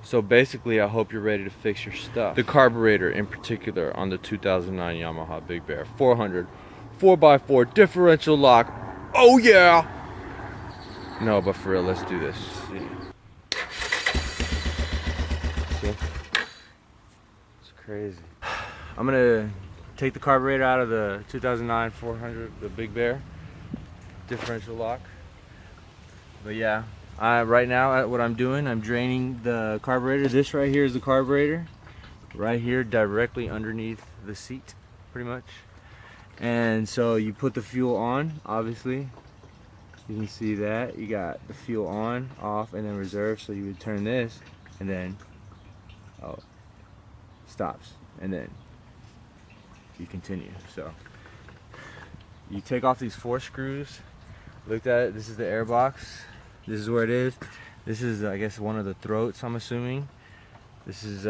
So basically, I hope you're ready to fix your stuff. The carburetor in particular on the 2009 Yamaha Big Bear 400 4x4 differential lock. Oh yeah! No, but for real, let's do this. See? It's crazy. I'm gonna take the carburetor out of the 2009 400, the Big Bear differential lock. But yeah, right now what I'm doing, I'm draining the carburetor. This right here is the carburetor. Right here, directly underneath the seat, pretty much. And so you put the fuel on, obviously. You can see that. You got the fuel on, off, and then reserve. So you would turn this, and then, oh, stops. And then you continue. So you take off these 4 screws. Looked at it, this is the air box. This is where it is. This is, I guess, one of the throats, I'm assuming. This is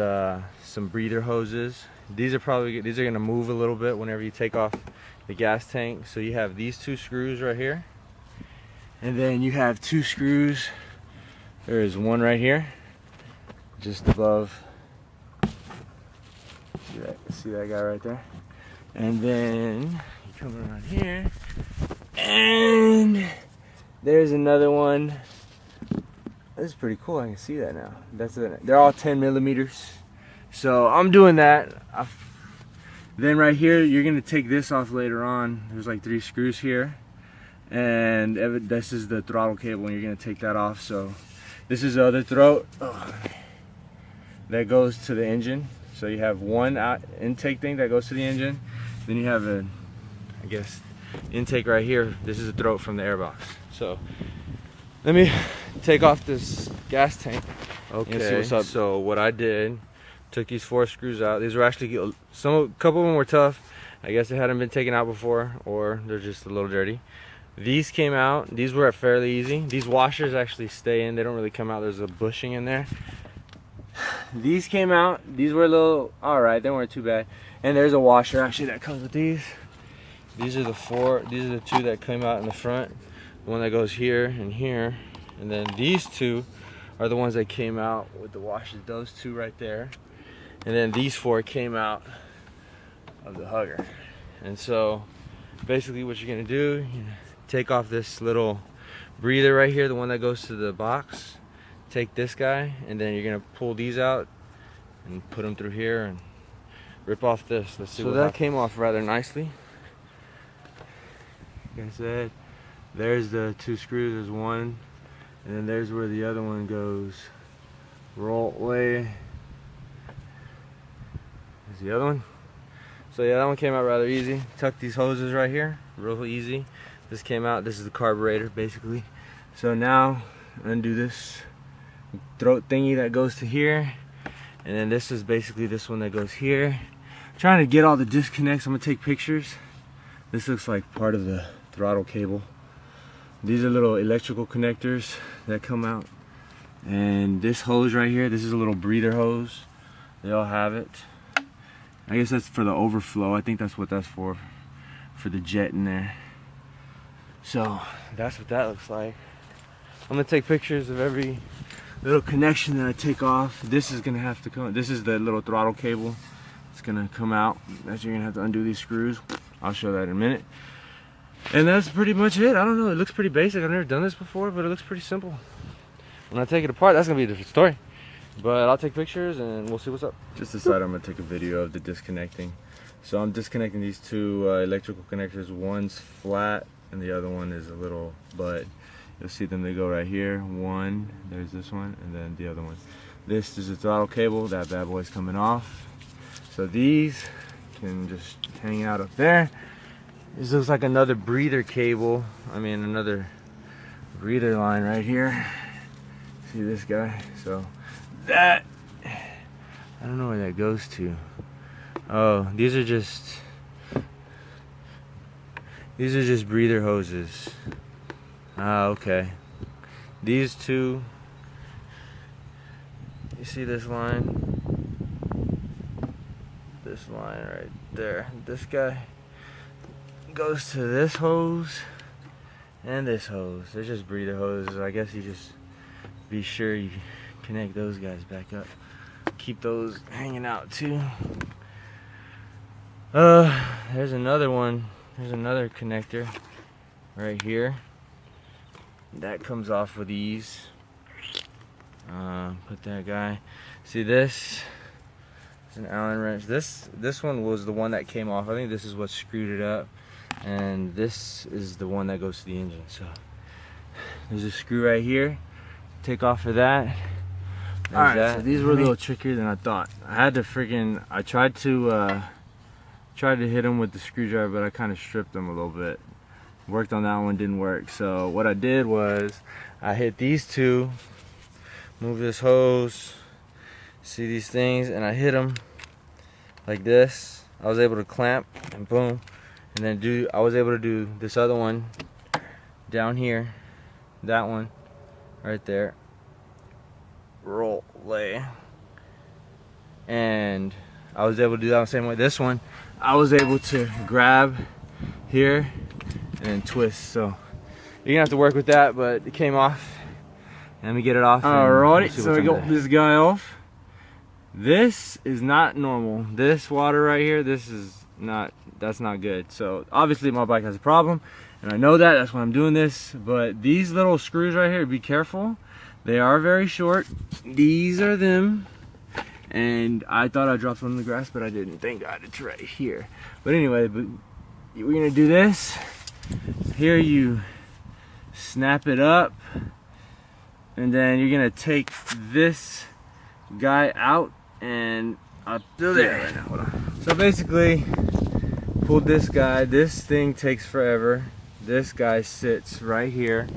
some breather hoses. These are gonna move a little bit whenever you take off the gas tank. So you have these 2 screws right here. And then you have 2 screws. There is one right here, just above. See that guy right there? And then you come around here, and there's another one. This is pretty cool. I can see that now. They're all 10 millimeters. So I'm doing that. Then right here, you're gonna take this off later on. There's like 3 screws here, and this is the throttle cable, and you're gonna take that off. So this is the other throat that goes to the engine. So you have one intake thing that goes to the engine. Then you have a, I guess, intake right here. This is a throat from the airbox. So let me take off this gas tank. Okay, see what's up. So what I did, took these 4 screws out. These were actually, a couple of them were tough. I guess they hadn't been taken out before, or they're just a little dirty. These came out. These were fairly easy. These washers actually stay in. They don't really come out. There's a bushing in there. These came out. These were a little alright. They weren't too bad. And there's a washer actually that comes with these. These are the 4. These are the 2 that came out in the front. The one that goes here and here. And then these 2 are the ones that came out with the washers. Those 2 right there. And then these 4 came out of the hugger. And so basically what you're gonna do, take off this little breather right here, the one that goes to the box. Take this guy, and then you're gonna pull these out and put them through here and rip off this. Let's see. So that came off rather nicely. Like I said, there's the 2 screws. There's one, and then there's where the other one goes. Roll away. There's the other one. So yeah, that one came out rather easy. Tuck these hoses right here, real easy. This came out. This is the carburetor, basically. So now undo this throat thingy that goes to here, and then this is basically this one that goes here. I'm trying to get all the disconnects. I'm gonna take pictures. This looks like part of the throttle cable. These are little electrical connectors that come out, and this hose right here, this is a little breather hose. They all have it. I guess that's for the overflow. I think that's what that's for the jet in there. So that's what that looks like. I'm gonna take pictures of every little connection that I take off. This is gonna have to come. This is the little throttle cable. It's gonna come out. That's, you're gonna have to undo these screws. I'll show that in a minute. And that's pretty much it. I don't know. It looks pretty basic. I've never done this before, but it looks pretty simple. When I take it apart, that's gonna be a different story. But I'll take pictures and we'll see what's up. Just decided I'm gonna take a video of the disconnecting. So I'm disconnecting these 2 electrical connectors. One's flat and the other one is a little bud. You'll see them, they go right here. One, there's this one, and then the other one. This is the throttle cable. That bad boy's coming off. So these can just hang out up there. This looks like another breather cable. I mean, another breather line right here. See this guy? So that, I don't know where that goes to. Oh, these are just breather hoses. Ah, okay. These 2, you see this line? This line right there. This guy goes to this hose and this hose. They're just breather hoses. I guess you just be sure you connect those guys back up. Keep those hanging out too. There's another one. There's another connector right here. That comes off with ease. Put that guy. See this? It's an Allen wrench. This one was the one that came off. I think this is what screwed it up. And this is the one that goes to the engine. So there's a screw right here. Take off for that. Alright, so these were a little trickier than I thought. I had to freaking, I tried to hit them with the screwdriver, but I kind of stripped them a little bit. Worked on that one, didn't work. So what I did was I hit these two, move this hose, see these things, and I hit them like this. I was able to clamp and boom, and then I was able to do this other one down here, that one right there, roll lay, and I was able to do that the same way. This one I was able to grab here and then twist. So you're gonna have to work with that, but it came off. Let me get it off. Alrighty, so we got this guy off. This is not normal. This water right here, that's not good. So obviously my bike has a problem, and I know that. That's why I'm doing this. But these little screws right here, be careful. They are very short. These are them. And I thought I dropped one in the grass, but I didn't. Thank God, it's right here. But anyway, we're gonna do this. Here you snap it up, and then you're gonna take this guy out, and I'll do that right now. Hold on. So basically, pull this guy. This thing takes forever. This guy sits right here.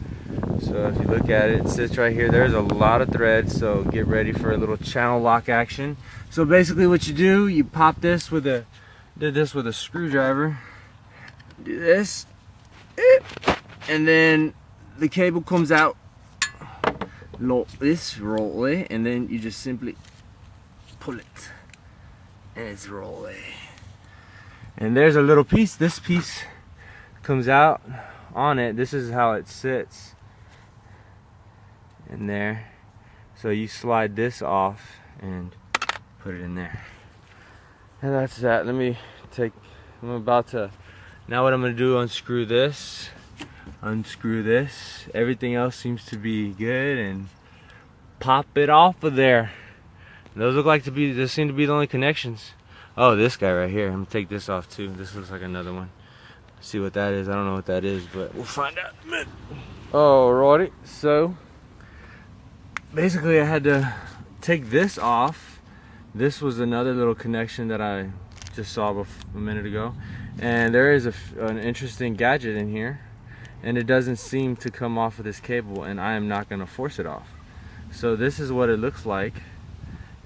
So if you look at it, it sits right here. There's a lot of threads, so get ready for a little channel lock action. So basically what you do, you pop this with a screwdriver. Do this, and then the cable comes out. Roll it, and then you just simply pull it, and it's rolling. And there's a little piece. This piece comes out on it. This is how it sits in there. So you slide this off and put it in there, and that's that. Now what I'm gonna do, unscrew this, everything else seems to be good, and pop it off of there. Those seem to be the only connections. Oh, this guy right here, I'm gonna take this off too. This looks like another one. See what that is. I don't know what that is, but we'll find out in a minute. Alrighty, so basically I had to take this off. This was another little connection that I just saw a minute ago, and there is an interesting gadget in here, and it doesn't seem to come off of this cable, and I am not going to force it off. So this is what it looks like,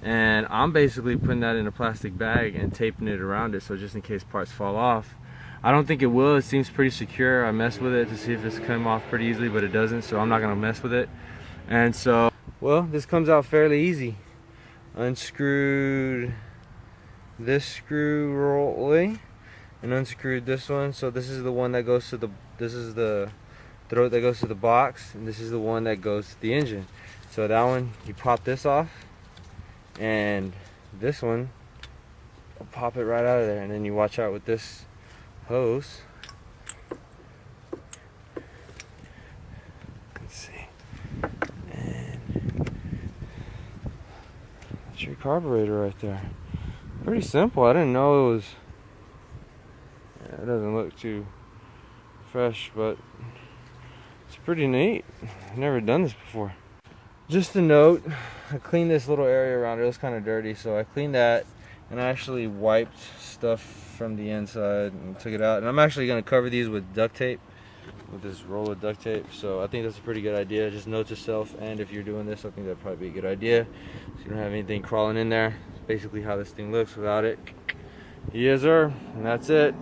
and I'm basically putting that in a plastic bag and taping it around it, so just in case parts fall off. I don't think it will. It seems pretty secure. I messed with it to see if it's come off pretty easily, but it doesn't, so I'm not going to mess with it. And so, well, this comes out fairly easy. Unscrewed this screw rolly and unscrewed this one. So this is the one that goes to this is the throat that goes to the box, and this is the one that goes to the engine. So that one, you pop this off, and this one, I'll pop it right out of there, and then you watch out with this hose. Let's see. And that's your carburetor right there. Pretty simple. I didn't know it was. Yeah, it doesn't look too fresh, but it's pretty neat. I've never done this before. Just a note, I cleaned this little area around it. It was kind of dirty, so I cleaned that, and I actually wiped stuff from the inside and took it out. And I'm actually going to cover these with duct tape, with this roll of duct tape. So I think that's a pretty good idea. Just note to self, and if you're doing this, I think that'd probably be a good idea, so you don't have anything crawling in there. It's basically how this thing looks without it. Yes sir, and that's it.